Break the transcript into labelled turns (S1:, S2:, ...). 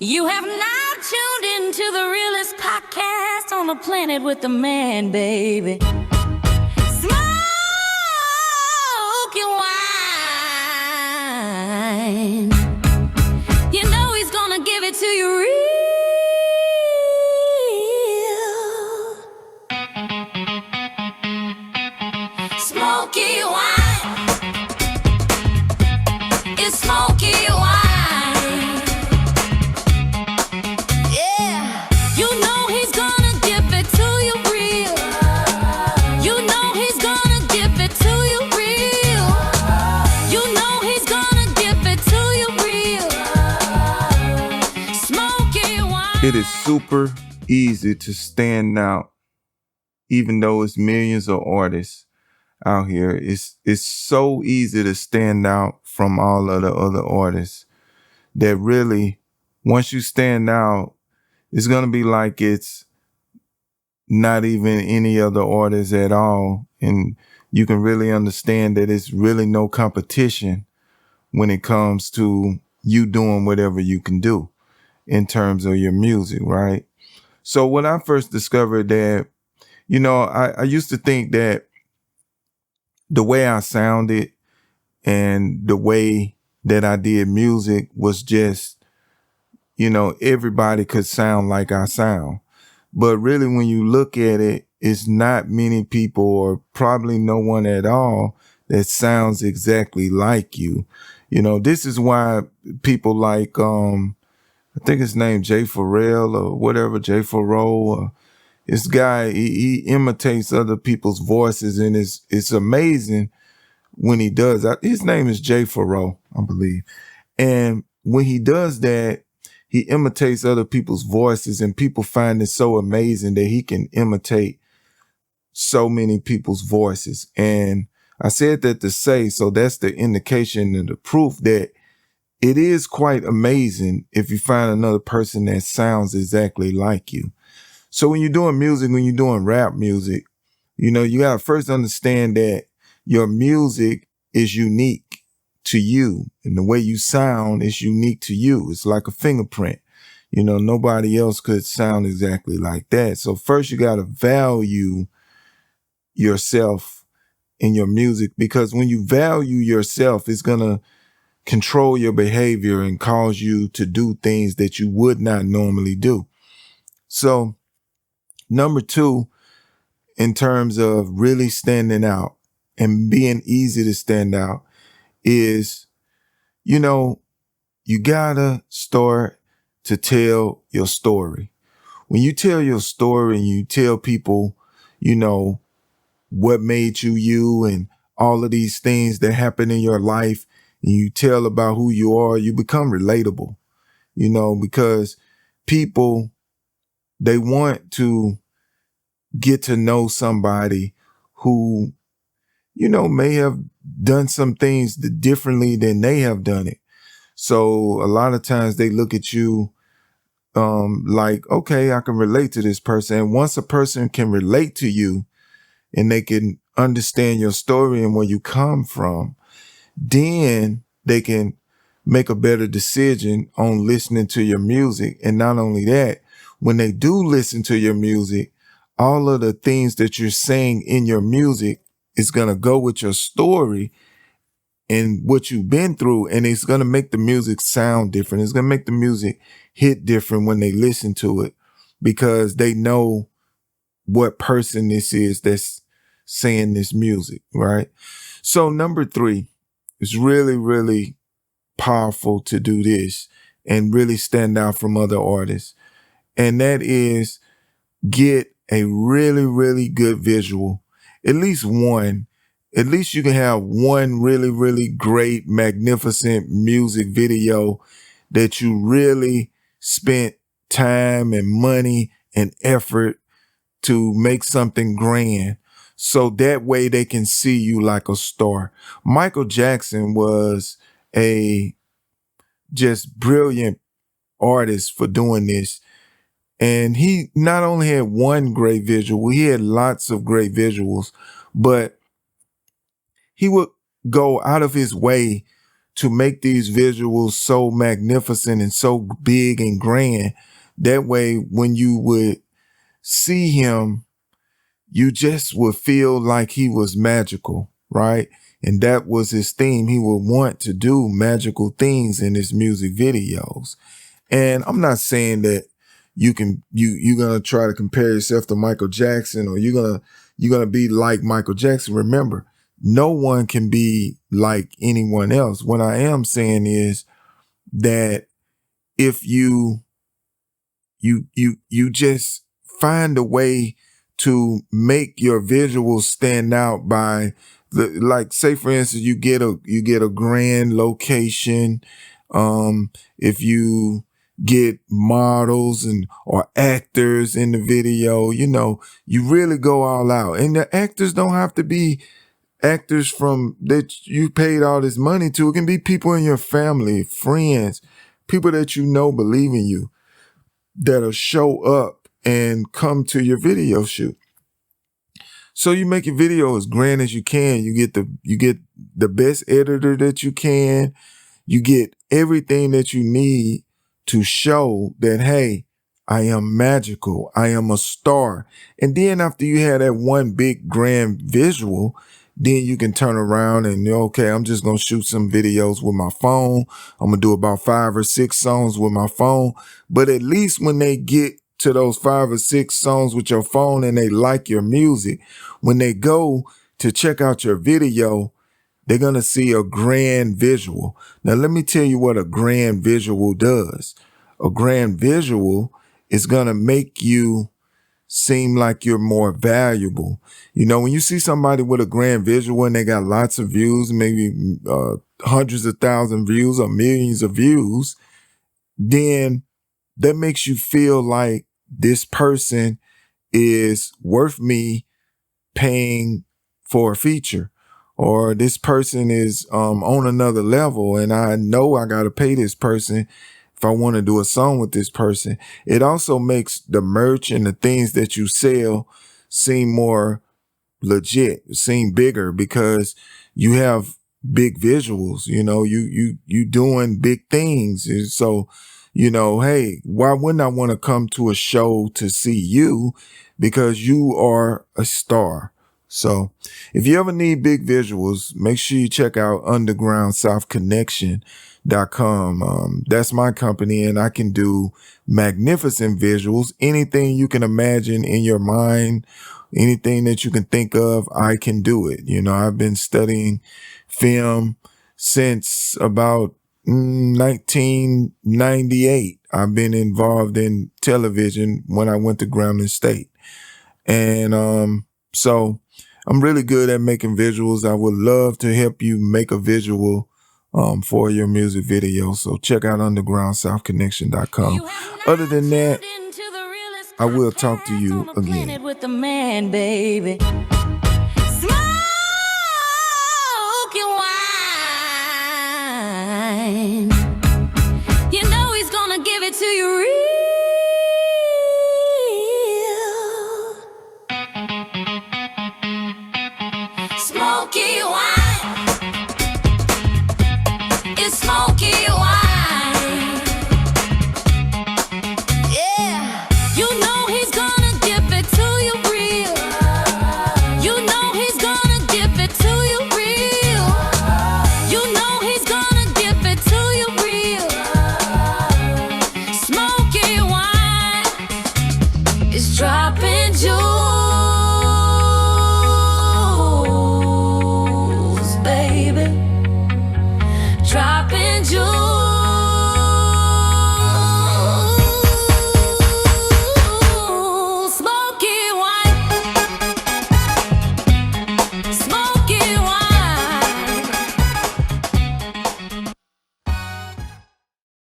S1: You have now tuned into the realest podcast on the planet with the man, baby. Smokee Whine. You know he's gonna give it to you real. Smokee Whine. It's Smokee Whine.
S2: It is super easy to stand out, even though it's millions of artists out here. It's so easy to stand out from all of the other artists that really, once you stand out, it's going to be like it's not even any other artist at all. And you can really understand that it's really no competition when it comes to you doing whatever you can do in terms of your music, right? So when I first discovered that, I used to think that the way I sounded and the way that I did music was just, everybody could sound like I sound. But really, when you look at it, it's not many people, or probably no one at all, that sounds exactly like you. This is why people like, I think his name Jay Farrell or whatever, Jay Farrell. This guy, he imitates other people's voices, and it's amazing when he does. His name is Jay Farrell, I believe. And when he does that, he imitates other people's voices, and people find it so amazing that he can imitate so many people's voices. And I said that to say, so that's the indication and the proof that it is quite amazing if you find another person that sounds exactly like you. So when you're doing music, when you're doing rap music, you got to first understand that your music is unique to you, and the way you sound is unique to you. It's like a fingerprint. Nobody else could sound exactly like that. So first you got to value yourself in your music, because when you value yourself, it's going to control your behavior and cause you to do things that you would not normally do. So number two, in terms of really standing out and being easy to stand out, is, you gotta start to tell your story. When you tell your story and you tell people, what made you you and all of these things that happen in your life, and you tell about who you are, you become relatable, because people, they want to get to know somebody who, may have done some things differently than they have done it. So a lot of times they look at you like, okay, I can relate to this person. And once a person can relate to you and they can understand your story and where you come from, then they can make a better decision on listening to your music. And not only that, when they do listen to your music, all of the things that you're saying in your music is going to go with your story and what you've been through. And it's going to make the music sound different. It's going to make the music hit different when they listen to it, because they know what person this is that's saying this music, right? So number three, it's really, really powerful to do this and really stand out from other artists. And that is, get a really, really good visual. At least one. At least you can have one really, really great, magnificent music video that you really spent time and money and effort to make something grand. So that way they can see you like a star. Michael Jackson was a just brilliant artist for doing this. And he not only had one great visual, he had lots of great visuals, but he would go out of his way to make these visuals so magnificent and so big and grand. That way, when you would see him, you just would feel like he was magical, right? And that was his theme. He would want to do magical things in his music videos. And I'm not saying that you're gonna try to compare yourself to Michael Jackson, or you're gonna be like Michael Jackson. Remember, no one can be like anyone else. What I am saying is that if you just find a way to make your visuals stand out by like, say for instance, you get a grand location. If you get models or actors in the video, you really go all out. And the actors don't have to be actors from that you paid all this money to. It can be people in your family, friends, people that believe in you, that'll show up and come to your video shoot. So you make your video as grand as you can. You get the best editor that you can. You get everything that you need to show that, hey, I am magical. I am a star. And then after you have that one big grand visual, then you can turn around and, okay, I'm just going to shoot some videos with my phone. I'm going to do about 5 or 6 songs with my phone. But at least when they get to those 5 or 6 songs with your phone and they like your music, when they go to check out your video, they're going to see a grand visual. Now, let me tell you what a grand visual does. A grand visual is going to make you seem like you're more valuable. When you see somebody with a grand visual and they got lots of views, maybe hundreds of thousands views or millions of views, then that makes you feel like this person is worth me paying for a feature, or this person is on another level, and I know I got to pay this person if I want to do a song with this person. It also makes the merch and the things that you sell seem more legit, seem bigger, because you have big visuals. You doing big things. And so, hey, why wouldn't I want to come to a show to see you? Because you are a star. So if you ever need big visuals, make sure you check out undergroundsouthconnection.com. That's my company, and I can do magnificent visuals. Anything you can imagine in your mind, anything that you can think of, I can do it. I've been studying film since about 1998. I've been involved in television when I went to Grambling State. And so I'm really good at making visuals. I would love to help you make a visual for your music video. So check out undergroundsouthconnection.com. Other than that, I will talk to you again.
S1: With the man, baby. Smokee Whine. He's gonna give it to you real.